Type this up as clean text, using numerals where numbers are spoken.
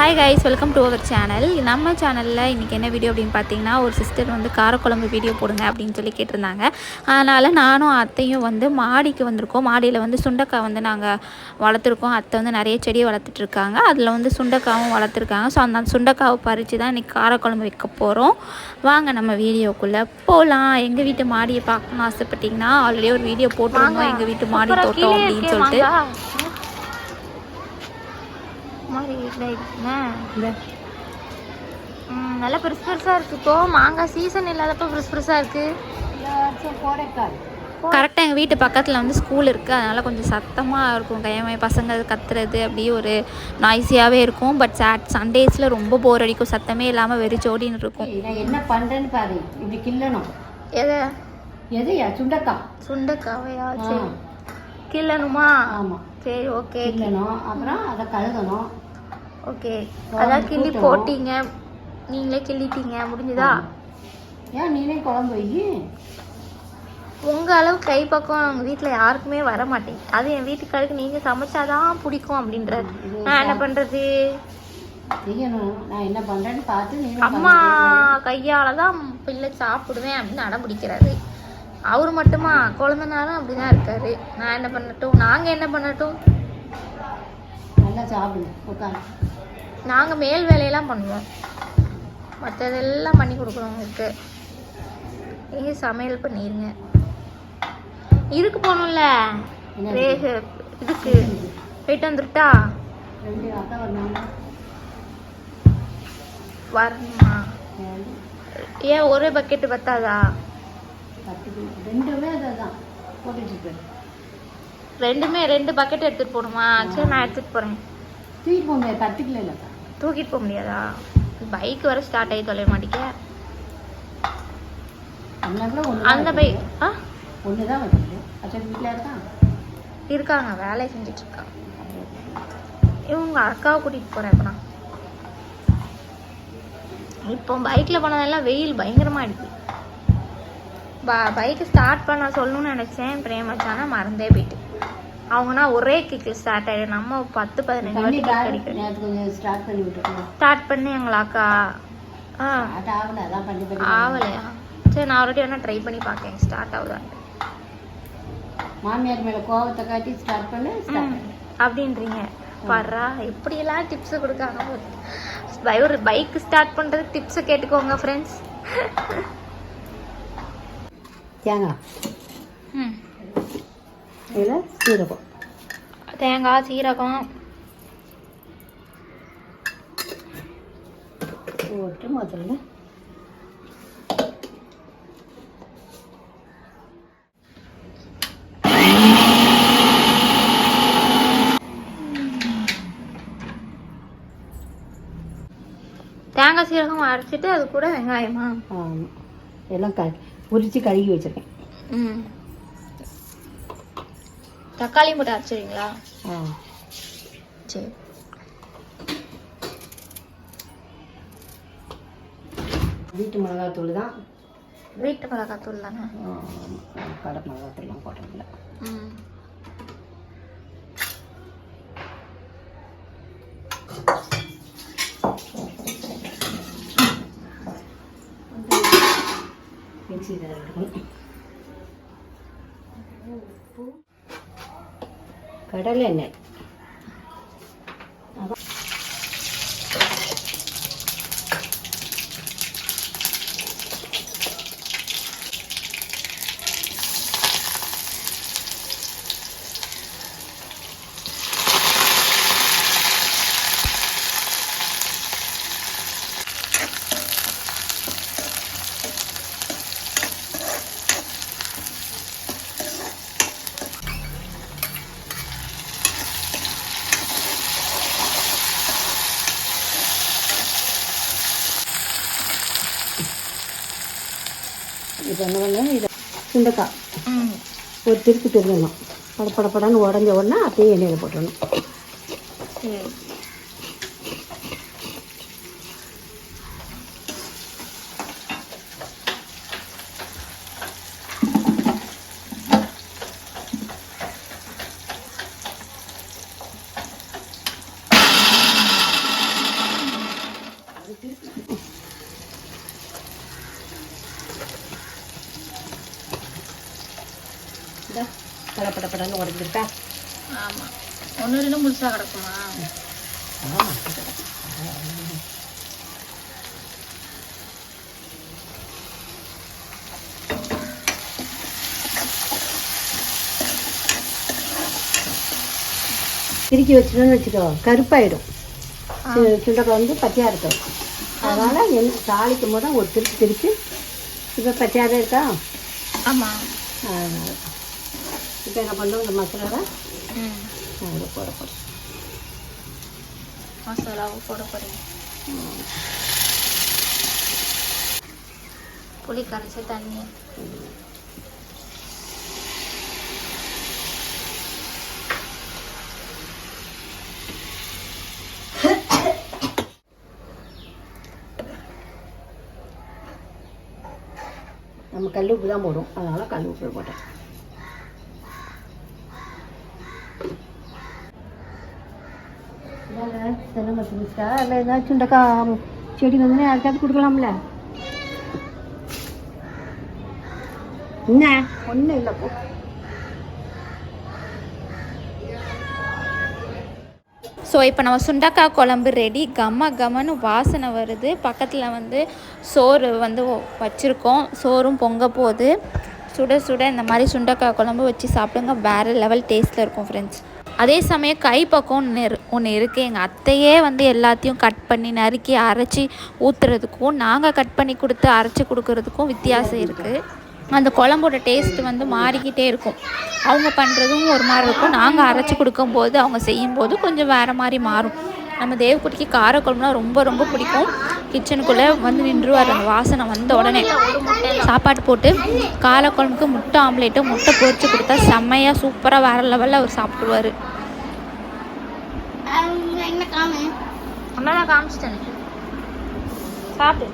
Hi guys, welcome to our channel. நம்ம சேனலில் இன்றைக்கி என்ன வீடியோ அப்படின்னு பார்த்தீங்கன்னா, ஒரு சிஸ்டர் வந்து காரக்குழம்பு வீடியோ போடுங்க அப்படின்னு சொல்லி கேட்டிருந்தாங்க. அதனால் நானும் அத்தையும் வந்து மாடிக்கு வந்திருக்கோம். மாடியில் வந்து சுண்டைக்காய் வந்து நாங்கள் வளர்த்துருக்கோம். அத்தை வந்து நிறைய செடியை வளர்த்துட்ருக்காங்க. அதில் வந்து சுண்டைக்காவும் வளர்த்துருக்காங்க. ஸோ அந்த சுண்டைக்காவை பறித்து தான் இன்றைக்கி காரக்குழம்பு வைக்க போகிறோம். வாங்க நம்ம வீடியோக்குள்ளே போகலாம். எங்கள் வீட்டு மாடியை பார்க்கணும்னு ஆசைப்பட்டிங்கன்னா ஆல்ரெடி ஒரு வீடியோ போட்டுருந்தோம், எங்கள் வீட்டு மாடி தோட்டம் அப்படின்னு சொல்லிட்டு. மாதிரி வீட்டில் இருக்குங்க. நல்லா பெருசு பெருசாக இருக்குது. இப்போ மாங்காய் சீசன் இல்லாதப்போ பெருசாக இருக்குது. கரெக்டாக எங்கள் வீட்டு பக்கத்தில் வந்து ஸ்கூல் இருக்குது. அதனால் கொஞ்சம் சத்தமாக இருக்கும். கையமை பசங்க கத்துறது அப்படியே ஒரு நாய்ஸியாகவே இருக்கும். பட் சண்டேஸில் ரொம்ப போர் அடிக்கும். சத்தமே இல்லாமல் வெறிச்சோடின்னு இருக்கும். நான் என்ன பண்ணுறேன்னு பாரு. இப்படி கிள்ளணும். எதையா? சுண்டைக்காவையா? சரி, கிள்ளணுமா? ஆமாம், சரி, ஓகே. கிள்ளணும். அப்புறம் அதை கழுகணும். ஓகே, அதான் கிள்ளி போட்டீங்க, நீங்களே கிள்ளிட்டீங்க, முடிஞ்சுதா? ஏன் நீனே குழம்பு வை. உங்கள் அளவு கை பக்கம் எங்கள் வீட்டில் யாருக்குமே வர மாட்டேங்குது. அது என் வீட்டுக்காருக்கு நீங்கள் சமைச்சாதான் பிடிக்கும் அப்படின்றது. நான் என்ன பண்ணுறது? நான் என்ன பண்ணுறேன்னு பார்த்து அம்மா கையால் தான் பிள்ளை சாப்பிடுவேன் அப்படின்னு அடம் பிடிக்கிறாரு. அவர் மட்டுமா? குழந்தைனாலும் அப்படி தான் இருக்காரு. நான் என்ன பண்ணட்டும்? நாங்கள் என்ன பண்ணட்டும்? நல்லா சாப்பிடுங்க, உட்காந்து. நாங்கள் மேல் வேலையெல்லாம் பண்ணுவோம், மற்றதெல்லாம் பண்ணி கொடுக்குறோம் உங்களுக்கு. நீங்கள் சமையல் பண்ணிடுங்க. இதுக்கு போகணும்ல, இதுக்கு போயிட்டு வந்துட்டா வரணுமா? ஏன் ஒரே பக்கெட்டு பத்தாதா? ரெண்டுமே 2 பக்கெட் எடுத்துகிட்டு போகணுமா? சரி, நான் எடுத்துகிட்டு போகிறேன். தூக்கிட்டு போக முடியாதா? பைக் வர ஸ்டார்ட் ஆகி தொலைய மாட்டேங்க. அந்த பைக் இருக்காங்க, வேலையை செஞ்சுட்டு இருக்காங்க. இவங்க அக்காவை கூட்டிகிட்டு போகிறேன். இப்போ பைக்கில் போனதெல்லாம் வெயில் பயங்கரமாக அடிக்குது. பைக்கு ஸ்டார்ட் பண்ண சொல்லணும்னு நினச்சேன், பிரேமச்சானா மறந்தே போயிட்டு. அவங்கன்னா ஒரே கிக்கில் ஸ்டார்ட் ஆகிடும். நம்ம 10-15 வாட்டி கிக் அடிக்கணும். ஸ்டார்ட் பண்ணி எங்களாக்கா ஆகலையா? சரி, நான் ஆல்ரெடி வேணா ட்ரை பண்ணி பார்க்கேன் ஸ்டார்ட் ஆகுதான்ட்டு. மாமியார் மேலே கோவத்தை காட்டி ஸ்டார்ட் பண்ணு அப்படின்றீங்க. வர்றா எப்படியெல்லாம் டிப்ஸு கொடுக்காங்க. ஒரு பைக் ஸ்டார்ட் பண்ணுறதுக்கு டிப்ஸை கேட்டுக்கோங்க ஃப்ரெண்ட்ஸ். தேங்காய், இதில் சீரகம், தேங்காய், சீரகம் போட்டு முதல்ல தேங்காய் சீரகம் அரைச்சிட்டு அது கூட வெங்காயமா எல்லாம் உரிச்சு கழுகி வச்சிருக்கேன். தக்காளியும் போட்டு அரைச்சிடுங்களா? சரி. வீட்டு மிளகாத்தூள் தான். வீட்டு மிளகாத்தூள் தானே? கடை மிளகாத்தூள்லாம் போட்டதில்ல. மிக்ஸி தரணும். கடலை எண்ணெய், இப்போ என்ன பண்ணேன், இதை சுண்டைக்காய் ஒரு திருப்பி திருடணும். படப்படப்படன்னு உடஞ்ச உடனே அப்படியே எண்ணெயில் போட்டுடணும். படப்படப்படன்னு உடஞ்சிருக்கா. ஆமாம், 1-2 முழுசாக கிடக்குமா? திருக்கி வச்சுட்டோன்னு வச்சுக்கோ, கருப்பாயிடும். சுண்டக்காய் வந்து பச்சையாக இருக்கும். அதனால் தாளிக்கும் போது தான் ஒரு திருப்பி இப்போ பச்சையாகவே இருக்கா. ஆமாம். அதனால் இப்போ என்ன பண்ணுறோம், இந்த மசாலாவை அதில் போட போகிறோம். மசாலாவை போட போகிறீங்க. புளி கரைச்ச தண்ணி. நம்ம கல் உப்பு தான் போடும், அதனால் கல் உப்பு போட்டேன். தென்னை மரத்து மிஸ்டா இல்லை ஏதாச்சும் சுண்டக்காய் செடி வந்து யாருக்காவது கொடுக்கலாம்ல. என்ன ஒன்றும் இல்லை போ. ஸோ இப்போ நம்ம சுண்டக்காய் குழம்பு ரெடி. கமன்னு வாசனை வருது. பக்கத்தில் வந்து சோறு வந்து வச்சுருக்கோம். சோறும் பொங்க போகுது. சுட சுட இந்த மாதிரி சுண்டக்காய் குழம்பு வச்சு சாப்பிடுங்க, வேறு லெவல் டேஸ்ட்டில் இருக்கும் ஃப்ரெண்ட்ஸ். அதே சமயம் கைப்பக்கம் ஒன்று இருக்குது. எங்கள் அத்தையே வந்து எல்லாத்தையும் கட் பண்ணி நறுக்கி அரைச்சி ஊற்றுறதுக்கும் நாங்கள் கட் பண்ணி கொடுத்து அரைச்சி கொடுக்குறதுக்கும் வித்தியாசம் இருக்குது. அந்த குழம்போட டேஸ்ட் வந்து மாறிக்கிட்டே இருக்கும். அவங்க பண்ணுறதும் ஒரு மாதிரி இருக்கும், நாங்கள் அரைச்சி கொடுக்கும்போது அவங்க செய்யும்போது கொஞ்சம் வேறு மாதிரி மாறும். நம்ம தேவக்குட்டிக்கு காரக்குழம்புனா ரொம்ப ரொம்ப பிடிக்கும். கிச்சனுக்குள்ளே வந்து நின்றுவார் அந்த வாசனை வந்த உடனே. சாப்பாடு போட்டு காரக்குழம்புக்கு முட்டை ஆம்லேட்டு, முட்டை பொரிச்சு கொடுத்தா செம்மையாக சூப்பராக வேறு லெவலில் அவர் சாப்பிடுவார். அம்மா நான் காமிச்சிட்டேன், சாப்பிட்டு.